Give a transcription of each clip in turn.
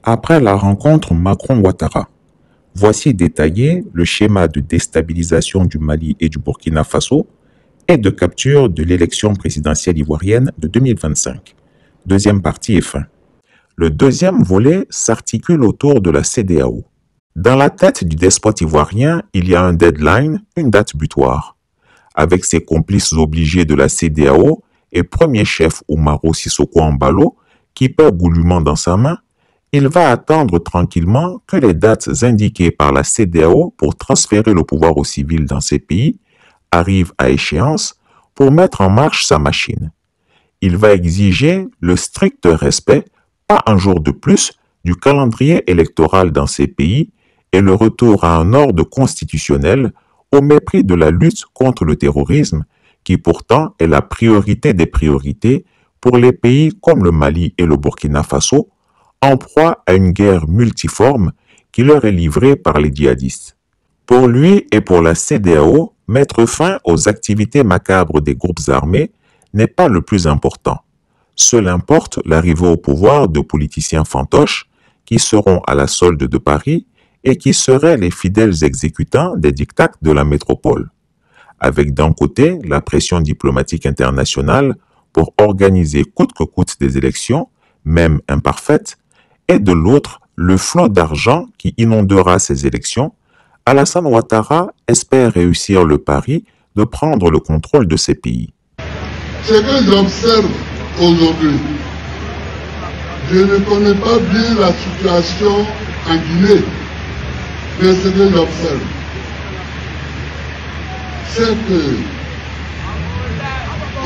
Après la rencontre Macron-Ouattara, voici détaillé le schéma de déstabilisation du Mali et du Burkina Faso et de capture de l'élection présidentielle ivoirienne de 2025. Deuxième partie et fin. Le deuxième volet s'articule autour de la CEDEAO. Dans la tête du despote ivoirien, il y a un deadline, une date butoir. Avec ses complices obligés de la CEDEAO et premier chef Umaro Sissoko Embalo, qui perd goulûment dans sa main, il va attendre tranquillement que les dates indiquées par la CEDEAO pour transférer le pouvoir aux civils dans ces pays arrivent à échéance pour mettre en marche sa machine. Il va exiger le strict respect, pas un jour de plus, du calendrier électoral dans ces pays et le retour à un ordre constitutionnel au mépris de la lutte contre le terrorisme, qui pourtant est la priorité des priorités pour les pays comme le Mali et le Burkina Faso, en proie à une guerre multiforme qui leur est livrée par les djihadistes. Pour lui et pour la CEDEAO, mettre fin aux activités macabres des groupes armés n'est pas le plus important. Seul importe l'arrivée au pouvoir de politiciens fantoches qui seront à la solde de Paris et qui seraient les fidèles exécutants des diktats de la métropole. Avec d'un côté la pression diplomatique internationale pour organiser coûte que coûte des élections, même imparfaites, et de l'autre le flot d'argent qui inondera ces élections, Alassane Ouattara espère réussir le pari de prendre le contrôle de ces pays. Ce que j'observe aujourd'hui, je ne connais pas bien la situation en Guinée, mais ce que j'observe, c'est que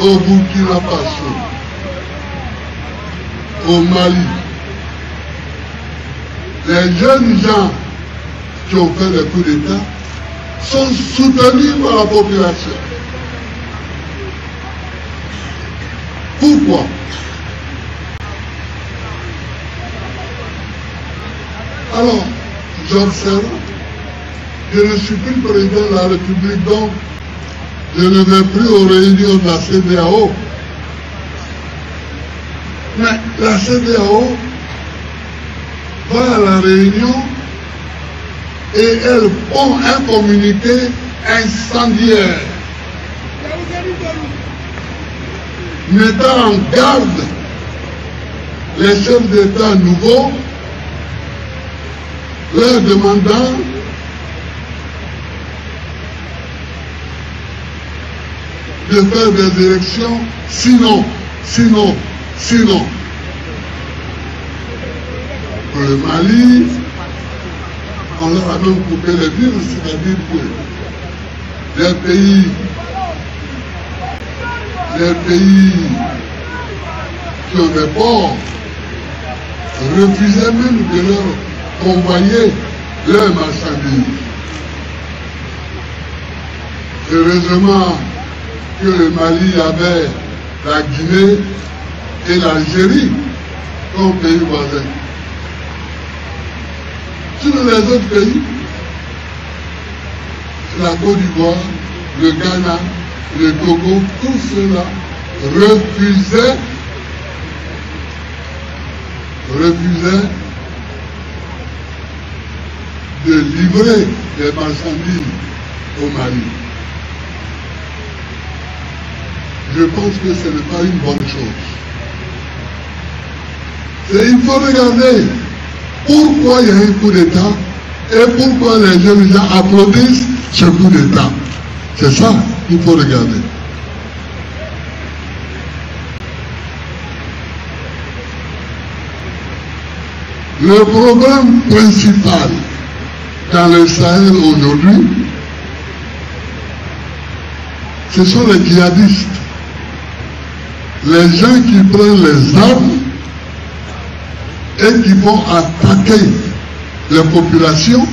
au Burkina Faso, au Mali, les jeunes gens qui ont fait le coup d'État sont soutenus par la population. Pourquoi? Alors, j'observe, je ne suis plus président de la République, donc je ne vais plus aux réunions de la CEDEAO. Mais la CEDEAO va à la réunion et elle font un communiqué incendiaire mettant en garde les chefs d'État nouveaux, leur demandant de faire des élections, sinon. Pour le Mali, on leur a même coupé les vivres, c'est-à-dire que les pays qui ont des ports refusaient même de leur convoyer leurs marchandises. Heureusement que le Mali avait la Guinée et l'Algérie comme pays voisins. Sur les autres pays, la Côte d'Ivoire, le Ghana, le Togo, tout cela refusait de livrer des marchandises au Mali. Je pense que ce n'est pas une bonne chose. Il faut regarder pourquoi il y a un coup d'État et pourquoi les jeunes gens applaudissent ce coup d'État. C'est ça qu'il faut regarder. Le problème principal dans le Sahel aujourd'hui, ce sont les djihadistes. Les gens qui prennent les armes et qui vont attaquer les populations.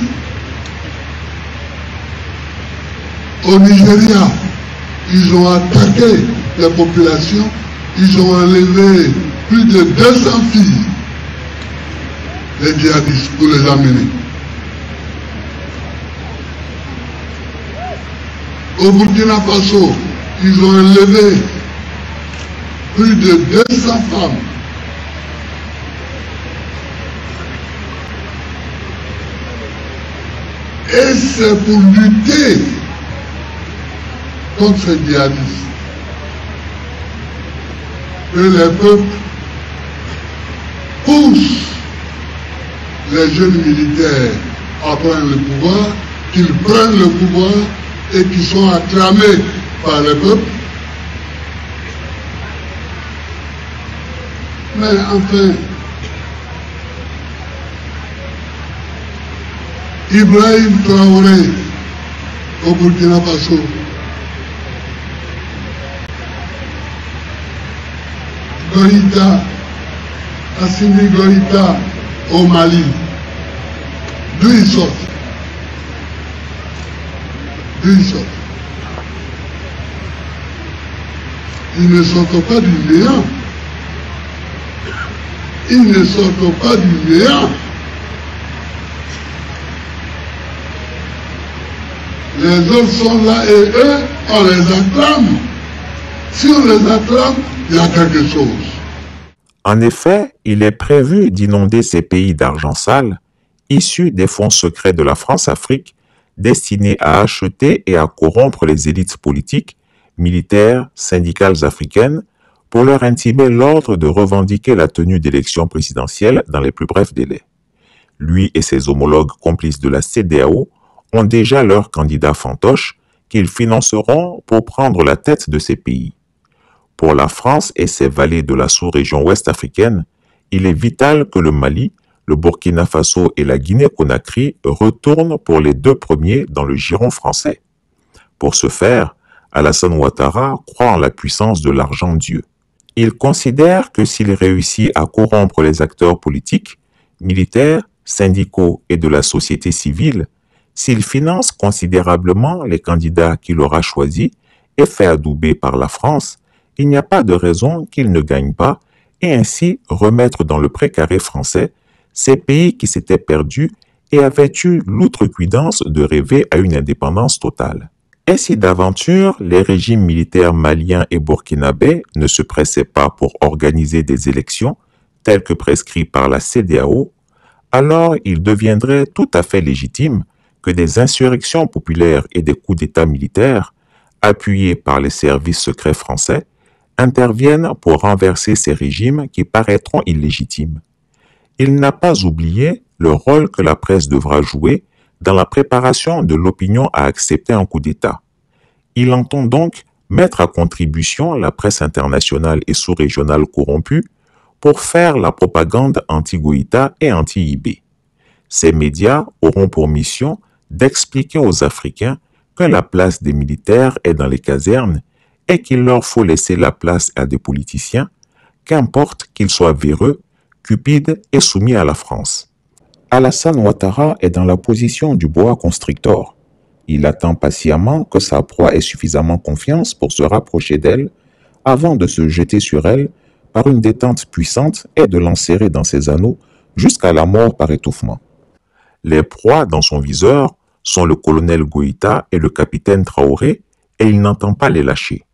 Au Nigeria, ils ont attaqué les populations, ils ont enlevé plus de 200 filles, les djihadistes, pour les amener. Au Burkina Faso, ils ont enlevé plus de 200 femmes. Et c'est pour lutter contre ces djihadistes que les peuples poussent les jeunes militaires à prendre le pouvoir, qu'ils prennent le pouvoir et qu'ils sont acclamés par le peuple. Mais enfin, Ibrahim Traoré au Burkina Faso, Goïta, Assimi Goïta au Mali, d'où ils sortent? D'où ils sortent? Ils ne sortent pas du néant. Ils ne sortent pas du néant. Les autres sont là et eux, on les acclame. Si on les acclame, il y a quelque chose. En effet, il est prévu d'inonder ces pays d'argent sale, issus des fonds secrets de la France-Afrique, destinés à acheter et à corrompre les élites politiques, militaires, syndicales africaines, pour leur intimer l'ordre de revendiquer la tenue d'élections présidentielles dans les plus brefs délais. Lui et ses homologues complices de la CEDEAO ont déjà leurs candidats fantoches qu'ils financeront pour prendre la tête de ces pays. Pour la France et ses vallées de la sous-région ouest africaine, il est vital que le Mali, le Burkina Faso et la Guinée-Conakry retournent pour les deux premiers dans le giron français. Pour ce faire, Alassane Ouattara croit en la puissance de l'argent-dieu. Il considère que s'il réussit à corrompre les acteurs politiques, militaires, syndicaux et de la société civile, s'il finance considérablement les candidats qu'il aura choisis et fait adouber par la France, il n'y a pas de raison qu'il ne gagne pas et ainsi remettre dans le précaré français ces pays qui s'étaient perdus et avaient eu l'outrecuidance de rêver à une indépendance totale. Ainsi d'aventure, les régimes militaires maliens et burkinabés ne se pressaient pas pour organiser des élections telles que prescrites par la CEDEAO, alors il deviendrait tout à fait légitime que des insurrections populaires et des coups d'État militaires, appuyés par les services secrets français, interviennent pour renverser ces régimes qui paraîtront illégitimes. Il n'a pas oublié le rôle que la presse devra jouer dans la préparation de l'opinion à accepter un coup d'État. Il entend donc mettre à contribution la presse internationale et sous-régionale corrompue pour faire la propagande anti-Goïta et anti-IB. Ces médias auront pour mission d'expliquer aux Africains que la place des militaires est dans les casernes et qu'il leur faut laisser la place à des politiciens, qu'importe qu'ils soient véreux, cupides et soumis à la France. Alassane Ouattara est dans la position du boa constrictor. Il attend patiemment que sa proie ait suffisamment confiance pour se rapprocher d'elle avant de se jeter sur elle par une détente puissante et de l'enserrer dans ses anneaux jusqu'à la mort par étouffement. Les proies dans son viseur sont le colonel Goïta et le capitaine Traoré et il n'entend pas les lâcher.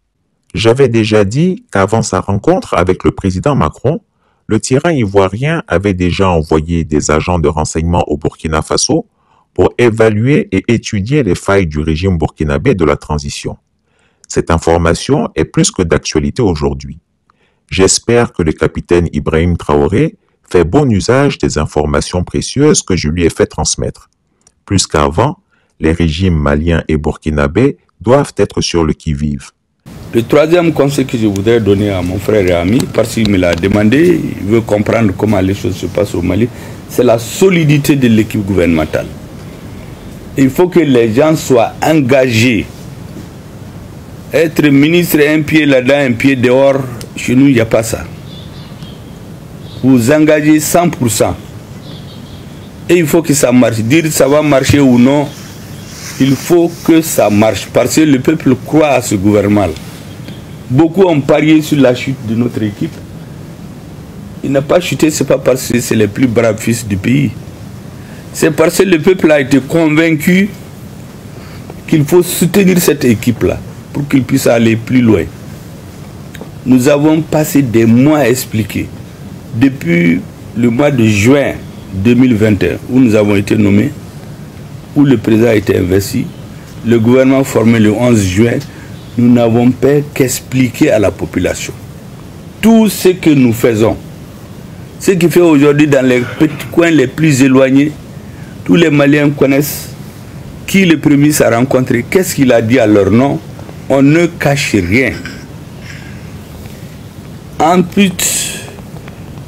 J'avais déjà dit qu'avant sa rencontre avec le président Macron, le tyran ivoirien avait déjà envoyé des agents de renseignement au Burkina Faso pour évaluer et étudier les failles du régime burkinabé de la transition. Cette information est plus que d'actualité aujourd'hui. J'espère que le capitaine Ibrahim Traoré fait bon usage des informations précieuses que je lui ai fait transmettre. Plus qu'avant, les régimes maliens et burkinabés doivent être sur le qui-vive. Le troisième conseil que je voudrais donner à mon frère et ami, parce qu'il me l'a demandé, il veut comprendre comment les choses se passent au Mali, c'est la solidité de l'équipe gouvernementale. Il faut que les gens soient engagés. Être ministre, un pied là-dedans, un pied dehors, chez nous, il n'y a pas ça. Vous engagez 100%. Et il faut que ça marche. Dire ça va marcher ou non, il faut que ça marche. Parce que le peuple croit à ce gouvernement-là. Beaucoup ont parié sur la chute de notre équipe. Il n'a pas chuté, ce n'est pas parce que c'est les plus braves fils du pays. C'est parce que le peuple a été convaincu qu'il faut soutenir cette équipe-là pour qu'il puisse aller plus loin. Nous avons passé des mois à expliquer. Depuis le mois de juin 2021, où nous avons été nommés, où le président a été investi, le gouvernement formé le 11 juin, nous n'avons pas qu'expliquer à la population tout ce que nous faisons. Ce qui fait aujourd'hui dans les petits coins les plus éloignés, tous les Maliens connaissent qui le Premier ministre a rencontré, qu'est-ce qu'il a dit à leur nom. On ne cache rien. En plus,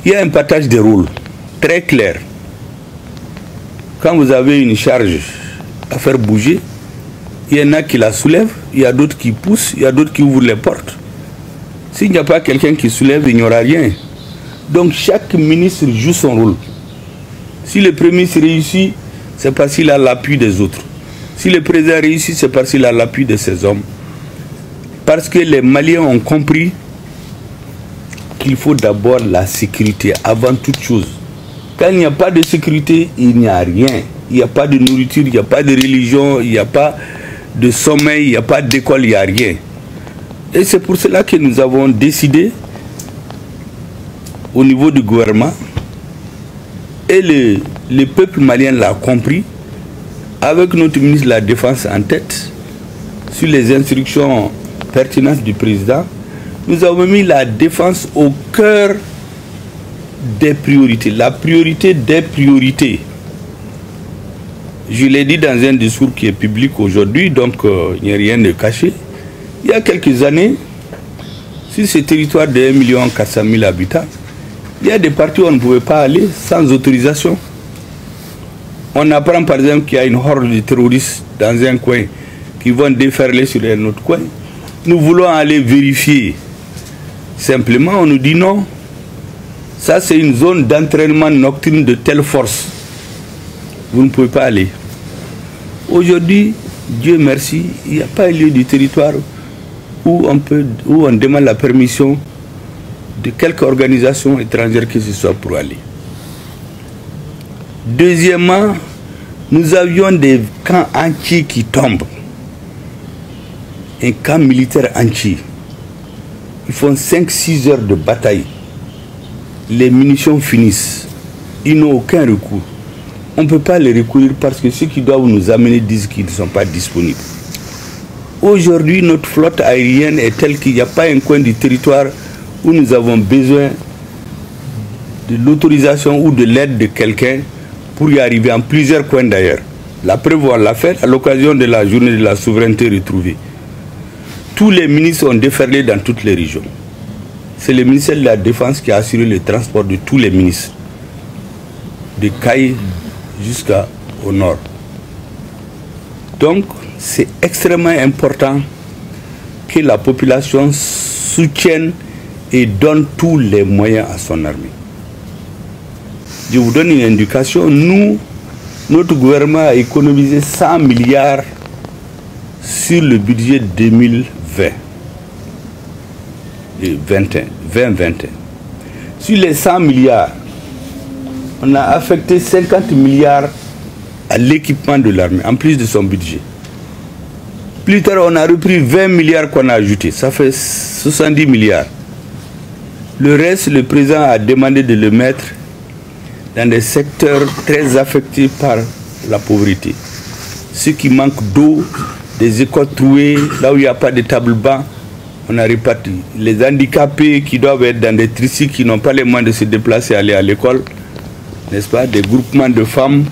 il y a un partage des rôles très clair. Quand vous avez une charge à faire bouger, il y en a qui la soulèvent, il y a d'autres qui poussent, il y a d'autres qui ouvrent les portes. S'il n'y a pas quelqu'un qui soulève, il n'y aura rien. Donc chaque ministre joue son rôle. Si le Premier ministre réussit, c'est parce qu'il a l'appui des autres. Si le président réussit, c'est parce qu'il a l'appui de ses hommes. Parce que les Maliens ont compris qu'il faut d'abord la sécurité avant toute chose. Quand il n'y a pas de sécurité, il n'y a rien. Il n'y a pas de nourriture, il n'y a pas de religion, il n'y a pas de sommeil, il n'y a pas d'école, il n'y a rien. Et c'est pour cela que nous avons décidé au niveau du gouvernement, et le peuple malien l'a compris, avec notre ministre de la Défense en tête, sur les instructions pertinentes du président, nous avons mis la défense au cœur des priorités, la priorité des priorités. Je l'ai dit dans un discours qui est public aujourd'hui, donc il n'y a rien de caché. Il y a quelques années, sur ce territoire de 1 400 000 habitants, il y a des parties où on ne pouvait pas aller sans autorisation. On apprend par exemple qu'il y a une horde de terroristes dans un coin qui vont déferler sur un autre coin. Nous voulons aller vérifier. Simplement, on nous dit non. Ça, c'est une zone d'entraînement nocturne de telle force. Vous ne pouvez pas aller. Aujourd'hui, Dieu merci, il n'y a pas un lieu du territoire où on demande la permission de quelque organisation étrangère que ce soit pour aller. Deuxièmement, nous avions des camps entiers qui tombent. Un camp militaire entier. Ils font 5-6 heures de bataille. Les munitions finissent. Ils n'ont aucun recours. On ne peut pas les recourir parce que ceux qui doivent nous amener disent qu'ils ne sont pas disponibles. Aujourd'hui, notre flotte aérienne est telle qu'il n'y a pas un coin du territoire où nous avons besoin de l'autorisation ou de l'aide de quelqu'un pour y arriver, en plusieurs coins d'ailleurs. La preuve, on l'a fait à l'occasion de la journée de la souveraineté retrouvée. Tous les ministres ont déferlé dans toutes les régions. C'est le ministère de la Défense qui a assuré le transport de tous les ministres, de Caille jusqu'au nord. Donc, c'est extrêmement important que la population soutienne et donne tous les moyens à son armée. Je vous donne une indication. Nous, notre gouvernement a économisé 100 milliards sur le budget 2020. 2021. Sur les 100 milliards, on a affecté 50 milliards à l'équipement de l'armée, en plus de son budget. Plus tard, on a repris 20 milliards qu'on a ajouté. Ça fait 70 milliards. Le reste, le président a demandé de le mettre dans des secteurs très affectés par la pauvreté. Ceux qui manquent d'eau, des écoles trouées, là où il n'y a pas de table-banc, on a réparti. Les handicapés qui doivent être dans des tricycles, qui n'ont pas les moyens de se déplacer et aller à l'école, n'est-ce pas? Des groupements de femmes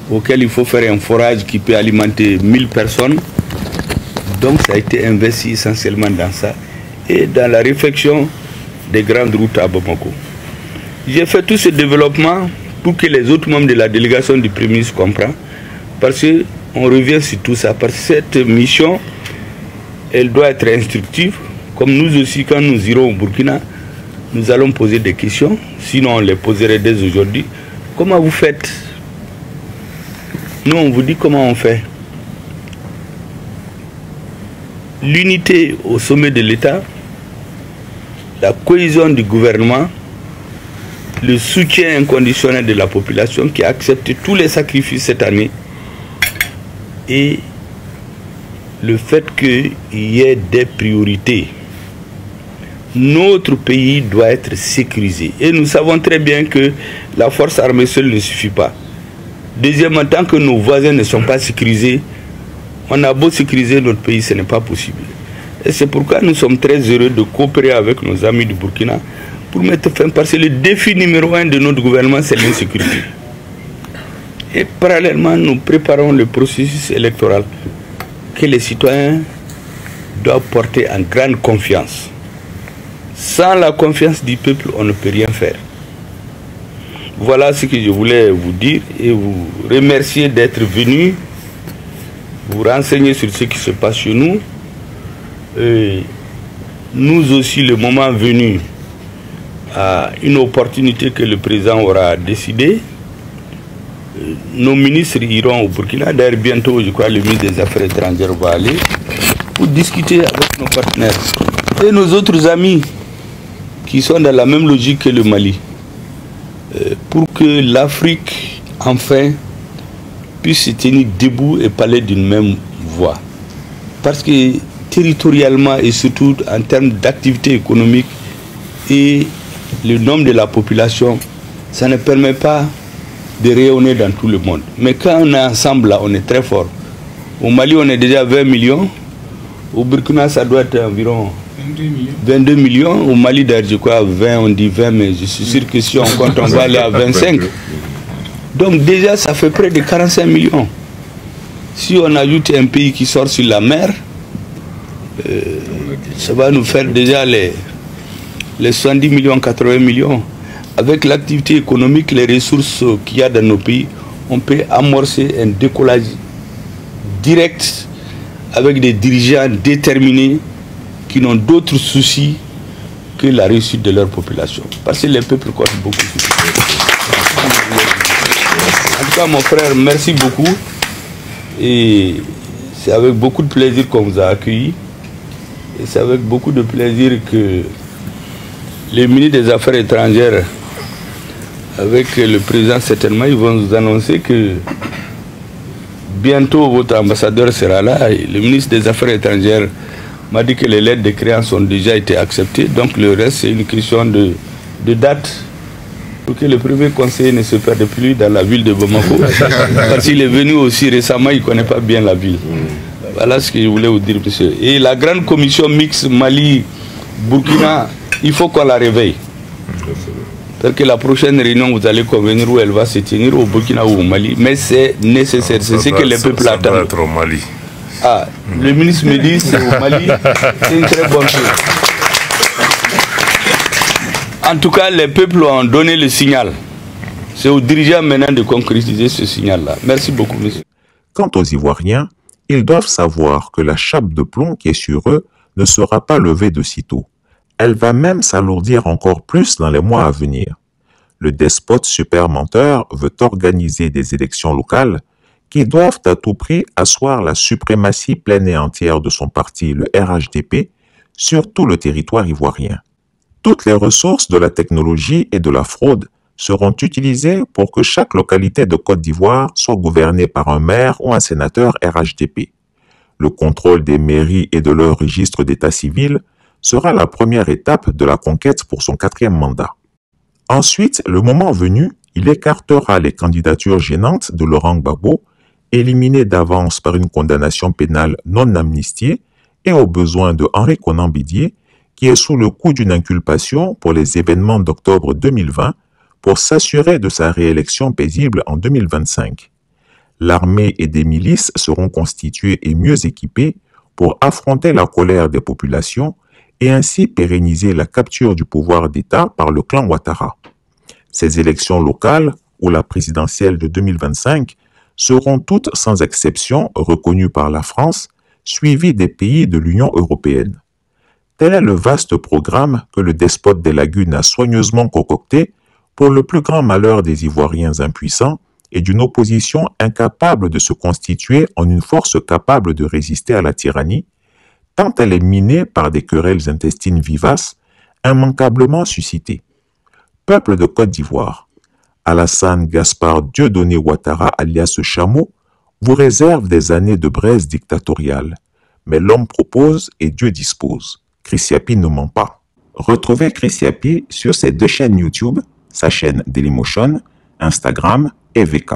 auxquels il faut faire un forage qui peut alimenter 1000 personnes. Donc ça a été investi essentiellement dans ça et dans la réfection des grandes routes à Bamako. J'ai fait tout ce développement pour que les autres membres de la délégation du Premier ministre comprennent, parce qu'on revient sur tout ça, parce que cette mission, elle doit être instructive. Comme nous aussi, quand nous irons au Burkina, nous allons poser des questions, sinon on les poserait dès aujourd'hui. Comment vous faites? Nous, on vous dit comment on fait. L'unité au sommet de l'État, la cohésion du gouvernement, le soutien inconditionnel de la population qui a accepté tous les sacrifices cette année et le fait qu'il y ait des priorités. Notre pays doit être sécurisé et nous savons très bien que la force armée seule ne suffit pas. Deuxièmement, tant que nos voisins ne sont pas sécurisés, on a beau sécuriser notre pays, ce n'est pas possible. Et c'est pourquoi nous sommes très heureux de coopérer avec nos amis du Burkina pour mettre fin, parce que le défi numéro 1 de notre gouvernement, c'est l'insécurité. Et parallèlement, nous préparons le processus électoral que les citoyens doivent porter en grande confiance. Sans la confiance du peuple, on ne peut rien faire. Voilà ce que je voulais vous dire et vous remercier d'être venus, vous renseigner sur ce qui se passe chez nous. Et nous aussi, le moment venu, à une opportunité que le président aura décidé, nos ministres iront au Burkina. D'ailleurs, bientôt, je crois, le ministre des Affaires étrangères va aller pour discuter avec nos partenaires et nos autres amis qui sont dans la même logique que le Mali, pour que l'Afrique, enfin, puisse se tenir debout et parler d'une même voix. Parce que territorialement et surtout en termes d'activité économique et le nombre de la population, ça ne permet pas de rayonner dans tout le monde. Mais quand on est ensemble, là, on est très fort. Au Mali, on est déjà 20 millions. Au Burkina, ça doit être environ 22 millions. Au Mali, d'ailleurs, je crois 20, on dit 20, mais je suis sûr que si on compte, on va aller à 25. Donc déjà, ça fait près de 45 millions. Si on ajoute un pays qui sort sur la mer, ça va nous faire déjà les 70 millions, 80 millions. Avec l'activité économique, les ressources qu'il y a dans nos pays, on peut amorcer un décollage direct avec des dirigeants déterminés qui n'ont d'autres soucis que la réussite de leur population. Parce que les peuples comptent beaucoup. En tout cas, mon frère, merci beaucoup. Et c'est avec beaucoup de plaisir qu'on vous a accueillis. Et c'est avec beaucoup de plaisir que les ministres des Affaires étrangères, avec le président certainement, ils vont nous annoncer que bientôt votre ambassadeur sera là. Et le ministre des Affaires étrangères m'a dit que les lettres de créance ont déjà été acceptées. Donc le reste, c'est une question de date pour que le premier conseiller ne se perde plus dans la ville de Bamako. Parce qu'il est venu aussi récemment, il ne connaît pas bien la ville. Voilà ce que je voulais vous dire, monsieur. Et la grande commission mixte Mali-Burkina, il faut qu'on la réveille. Parce que la prochaine réunion, vous allez convenir où elle va se tenir, au Burkina ou au Mali. Mais c'est nécessaire, c'est ce que les peuples attendent. Ça doit être au Mali. Ah, le ministre me dit c'est au Mali, c'est une très bonne chose. En tout cas, les peuples ont donné le signal. C'est aux dirigeants maintenant de concrétiser ce signal-là. Merci beaucoup, monsieur. Quant aux Ivoiriens, ils doivent savoir que la chape de plomb qui est sur eux ne sera pas levée de sitôt. Elle va même s'alourdir encore plus dans les mois à venir. Le despote super menteur veut organiser des élections locales qui doivent à tout prix asseoir la suprématie pleine et entière de son parti, le RHDP, sur tout le territoire ivoirien. Toutes les ressources de la technologie et de la fraude seront utilisées pour que chaque localité de Côte d'Ivoire soit gouvernée par un maire ou un sénateur RHDP. Le contrôle des mairies et de leur registre d'état civil sera la première étape de la conquête pour son 4e mandat. Ensuite, le moment venu, il écartera les candidatures gênantes de Laurent Gbagbo, éliminées d'avance par une condamnation pénale non amnistiée, et au besoin de Henri Konan Bédié, qui est sous le coup d'une inculpation pour les événements d'octobre 2020 pour s'assurer de sa réélection paisible en 2025. L'armée et des milices seront constituées et mieux équipées pour affronter la colère des populations et ainsi pérenniser la capture du pouvoir d'État par le clan Ouattara. Ces élections locales, ou la présidentielle de 2025, seront toutes sans exception reconnues par la France, suivies des pays de l'Union européenne. Tel est le vaste programme que le despote des lagunes a soigneusement concocté pour le plus grand malheur des Ivoiriens impuissants et d'une opposition incapable de se constituer en une force capable de résister à la tyrannie, tant elle est minée par des querelles intestines vivaces, immanquablement suscitées. Peuple de Côte d'Ivoire, Alassane Gaspard Dieudonné Ouattara alias Chameau vous réserve des années de braise dictatoriale, mais l'homme propose et Dieu dispose. Chris Yapi ne ment pas. Retrouvez Chris Yapi sur ses 2 chaînes YouTube, sa chaîne Dailymotion, Instagram et VK.